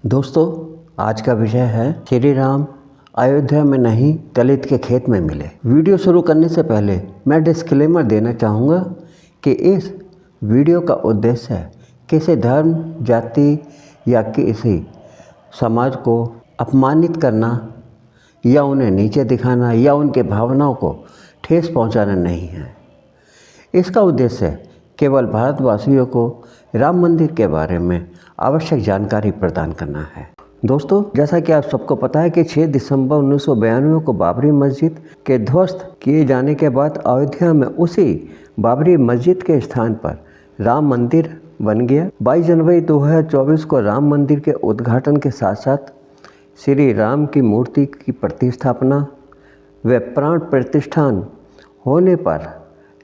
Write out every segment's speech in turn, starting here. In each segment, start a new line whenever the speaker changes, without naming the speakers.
दोस्तों, आज का विषय है श्री राम अयोध्या में नहीं दलित के खेत में मिले। वीडियो शुरू करने से पहले मैं डिस्क्लेमर देना चाहूँगा कि इस वीडियो का उद्देश्य किसी धर्म, जाति या किसी समाज को अपमानित करना या उन्हें नीचे दिखाना या उनके भावनाओं को ठेस पहुँचाना नहीं है। इसका उद्देश्य केवल भारतवासियों को राम मंदिर के बारे में आवश्यक जानकारी प्रदान करना है। दोस्तों, जैसा कि आप सबको पता है कि 6 दिसंबर 1992 को बाबरी मस्जिद के ध्वस्त किए जाने के बाद अयोध्या में उसी बाबरी मस्जिद के स्थान पर राम मंदिर बन गया। 22 जनवरी 2024 को राम मंदिर के उद्घाटन के साथ साथ श्री राम की मूर्ति की प्रतिष्ठापना व प्राण प्रतिष्ठान होने पर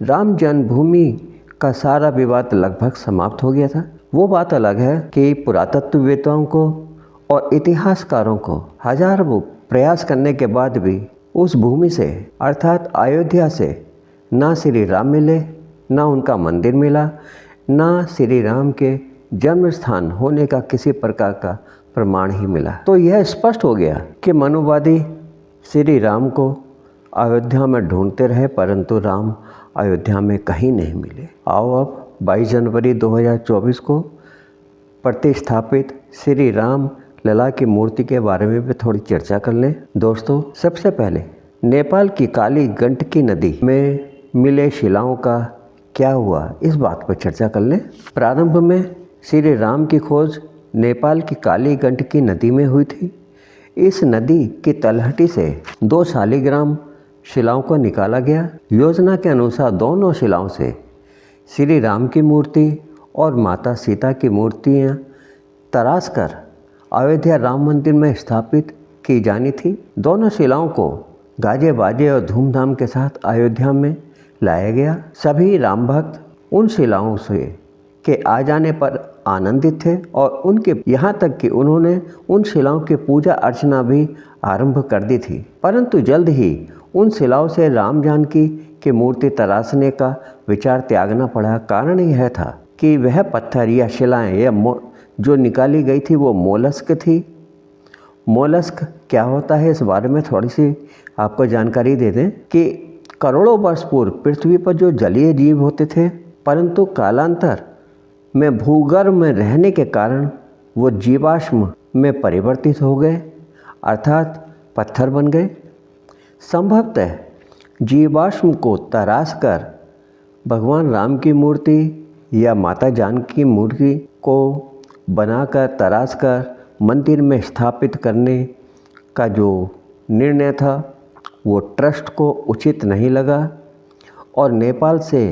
राम जन्मभूमि का सारा विवाद लगभग समाप्त हो गया था। वो बात अलग है कि पुरातत्ववेत्ताओं को और इतिहासकारों को हजारों प्रयास करने के बाद भी उस भूमि से अर्थात अयोध्या से ना श्री राम मिले, ना उनका मंदिर मिला, ना श्री राम के जन्म स्थान होने का किसी प्रकार का प्रमाण ही मिला। तो यह स्पष्ट हो गया कि मनुवादी श्री राम को अयोध्या में ढूंढते रहे, परंतु राम अयोध्या में कहीं नहीं मिले। आओ अब 22 जनवरी 2024 को प्रतिस्थापित श्री राम लला की मूर्ति के बारे में भी थोड़ी चर्चा कर लें। दोस्तों, सबसे पहले नेपाल की काली गंडकी नदी में मिले शिलाओं का क्या हुआ, इस बात पर चर्चा कर लें। प्रारंभ में श्री राम की खोज नेपाल की काली गंडकी नदी में हुई थी। इस नदी की तलहटी से 2 शालिग्राम शिलाओं को निकाला गया। योजना के अनुसार दोनों शिलाओं से श्री राम की मूर्ति और माता सीता की मूर्तियां तराशकर अयोध्या राम मंदिर में स्थापित की जानी थी। दोनों शिलाओं को गाजे बाजे और धूमधाम के साथ अयोध्या में लाया गया। सभी राम भक्त उन शिलाओं से के आ जाने पर आनंदित थे और उनके यहाँ तक कि उन्होंने उन शिलाओं की पूजा अर्चना भी आरंभ कर दी थी। परंतु जल्द ही उन शिलाओं से राम जानकी की मूर्ति तराशने का विचार त्यागना पड़ा। कारण यह था कि वह पत्थर या शिलाएं या जो निकाली गई थी वो मोलस्क थी। मोलस्क क्या होता है, इस बारे में थोड़ी सी आपको जानकारी दे दें कि करोड़ों वर्ष पूर्व पृथ्वी पर जो जलीय जीव होते थे, परंतु कालांतर में भूगर्भ में रहने के कारण वो जीवाश्म में परिवर्तित हो गए, अर्थात पत्थर बन गए। संभवतः जीवाश्म को तराश कर भगवान राम की मूर्ति या माता जानकी की मूर्ति को बनाकर तराश कर मंदिर में स्थापित करने का जो निर्णय था वो ट्रस्ट को उचित नहीं लगा और नेपाल से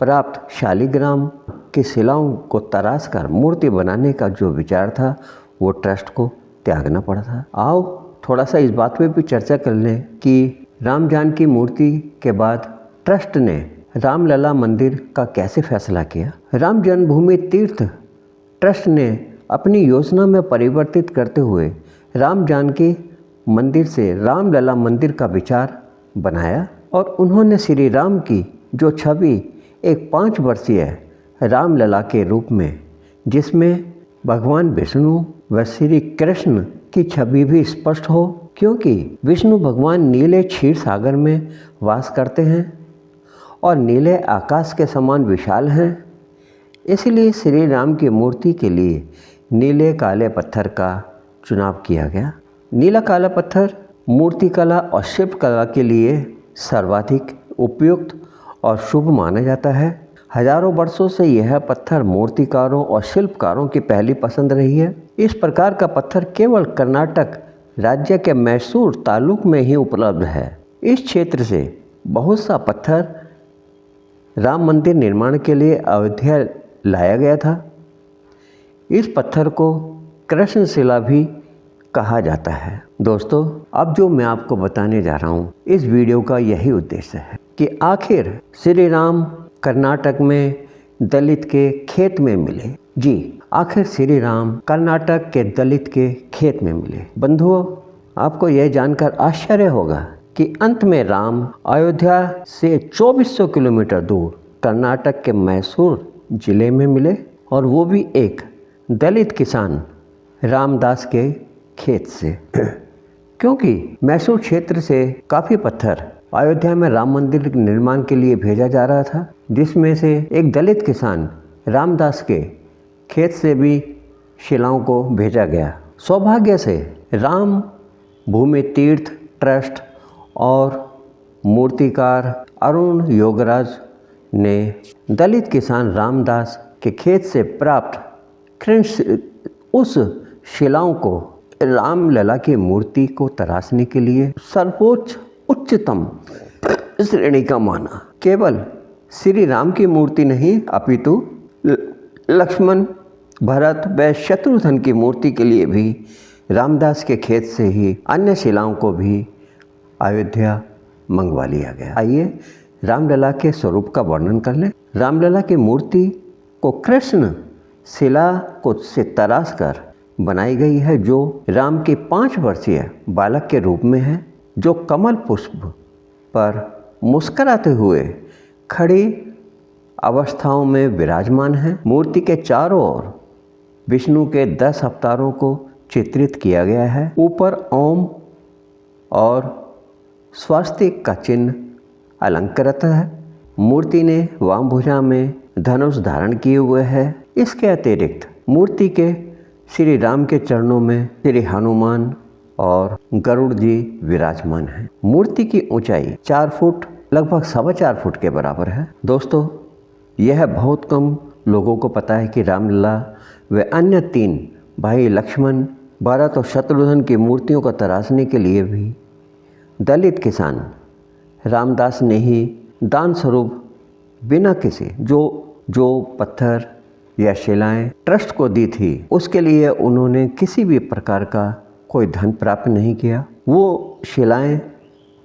प्राप्त शालिग्राम की शिलाओं को तराश कर मूर्ति बनाने का जो विचार था वो ट्रस्ट को त्यागना पड़ा था। आओ थोड़ा सा इस बात पे भी चर्चा कर लें कि राम जानकी मूर्ति के बाद ट्रस्ट ने रामलला मंदिर का कैसे फैसला किया। राम जन्मभूमि तीर्थ ट्रस्ट ने अपनी योजना में परिवर्तित करते हुए राम जानकी मंदिर से रामलला मंदिर का विचार बनाया और उन्होंने श्री राम की जो छवि एक 5 वर्षीय रामलला के रूप में, जिसमें भगवान विष्णु व श्री कृष्ण की छवि भी स्पष्ट हो, क्योंकि विष्णु भगवान नीले क्षीर सागर में वास करते हैं और नीले आकाश के समान विशाल हैं। इसलिए श्री राम की मूर्ति के लिए नीले काले पत्थर का चुनाव किया गया। नीला काला पत्थर मूर्ति कला और शिल्प कला के लिए सर्वाधिक उपयुक्त और शुभ माना जाता है। हजारों वर्षों से यह पत्थर मूर्तिकारों और शिल्पकारों की पहली पसंद रही है। इस प्रकार का पत्थर केवल कर्नाटक राज्य के मैसूर तालुक में ही उपलब्ध है। इस क्षेत्र से बहुत सा पत्थर राम मंदिर निर्माण के लिए अयोध्या लाया गया था। इस पत्थर को कृष्णशिला भी कहा जाता है। दोस्तों, अब जो मैं आपको बताने जा रहा हूँ, इस वीडियो का यही उद्देश्य है कि आखिर श्री राम कर्नाटक में दलित के खेत में मिले। जी, आखिर श्री राम कर्नाटक के दलित के खेत में मिले। बंधुओं, आपको यह जानकर आश्चर्य होगा कि अंत में राम अयोध्या से 2400 किलोमीटर दूर कर्नाटक के मैसूर जिले में मिले और वो भी एक दलित किसान रामदास के खेत से क्योंकि मैसूर क्षेत्र से काफ़ी पत्थर अयोध्या में राम मंदिर के निर्माण के लिए भेजा जा रहा था, जिसमें से एक दलित किसान रामदास के खेत से भी शिलाओं को भेजा गया। सौभाग्य से राम भूमि तीर्थ ट्रस्ट और मूर्तिकार अरुण योगराज ने दलित किसान रामदास के खेत से प्राप्त उस शिलाओं को रामलला की मूर्ति को तराशने के लिए सर्वोच्च उच्चतम श्रेणी का माना। केवल श्री राम की मूर्ति नहीं अपितु लक्ष्मण, भरत व शत्रुघ्न की मूर्ति के लिए भी रामदास के खेत से ही अन्य शिलाओं को भी अयोध्या मंगवा लिया गया। आइए रामलला के स्वरूप का वर्णन कर लें। रामलला की मूर्ति को कृष्ण शिला को से तराश कर बनाई गई है, जो राम के 5 वर्षीय बालक के रूप में है, जो कमल पुष्प पर मुस्कुराते हुए खड़ी अवस्थाओं में विराजमान है। मूर्ति के चारों ओर विष्णु के 10 अवतारों को चित्रित किया गया है। ऊपर ओम और स्वास्तिक का चिन्ह अलंकृत है। मूर्ति ने वाम भुजा में धनुष धारण किए हुए है। इसके अतिरिक्त मूर्ति के श्री राम के चरणों में श्री हनुमान और गरुड़ जी विराजमान हैं। मूर्ति की ऊंचाई 4 फुट लगभग 4.25 फुट के बराबर है। दोस्तों, यह बहुत कम लोगों को पता है कि रामलला व अन्य 3 भाई लक्ष्मण, भरत और शत्रुघ्न की मूर्तियों को तराशने के लिए भी दलित किसान रामदास ने ही दान स्वरूप बिना किसी जो पत्थर या शिलाएं ट्रस्ट को दी थी, उसके लिए उन्होंने किसी भी प्रकार का कोई धन प्राप्त नहीं किया। वो शिलाएं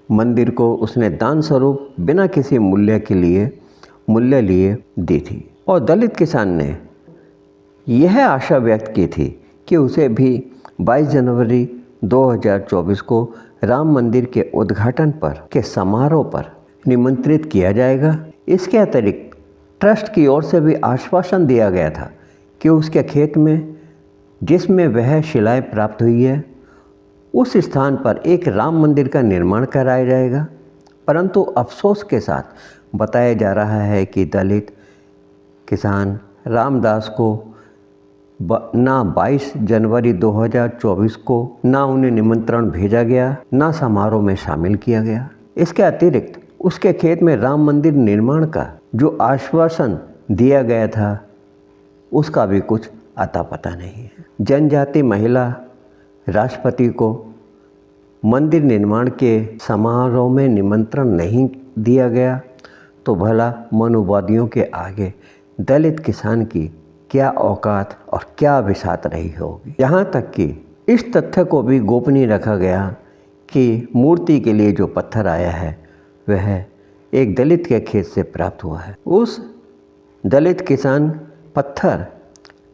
मंदिर को उसने दान स्वरूप बिना किसी मूल्य लिए दी थी। और दलित किसान ने यह आशा व्यक्त की थी कि उसे भी 22 जनवरी 2024 को राम मंदिर के उद्घाटन के समारोह पर निमंत्रित किया जाएगा। इसके अतिरिक्त ट्रस्ट की ओर से भी आश्वासन दिया गया था कि उसके खेत में जिसमें वह शिलाएं प्राप्त हुई है, उस स्थान पर एक राम मंदिर का निर्माण कराया जाएगा। परंतु अफसोस के साथ बताया जा रहा है कि दलित किसान रामदास को ना 22 जनवरी 2024 को ना उन्हें निमंत्रण भेजा गया, ना समारोह में शामिल किया गया। इसके अतिरिक्त उसके खेत में राम मंदिर निर्माण का जो आश्वासन दिया गया था, उसका भी कुछ अता पता नहीं है। जनजाति महिला राष्ट्रपति को मंदिर निर्माण के समारोह में निमंत्रण नहीं दिया गया, तो भला मनुवादियों के आगे दलित किसान की क्या औकात और क्या विसात रही होगी। यहाँ तक कि इस तथ्य को भी गोपनीय रखा गया कि मूर्ति के लिए जो पत्थर आया है वह एक दलित के खेत से प्राप्त हुआ है। उस दलित किसान पत्थर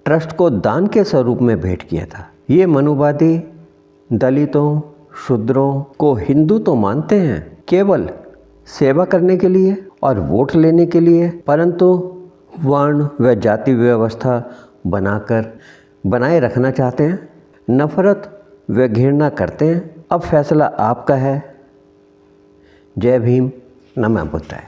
ट्रस्ट को दान के स्वरूप में भेंट किया था। ये मनुवादी दलितों शूद्रों को हिंदू तो मानते हैं केवल सेवा करने के लिए और वोट लेने के लिए, परंतु वर्ण व जाति व्यवस्था बनाए रखना चाहते हैं, नफरत व घृणा करते हैं। अब फैसला आपका है। जय भीम, नमः बुद्धाय।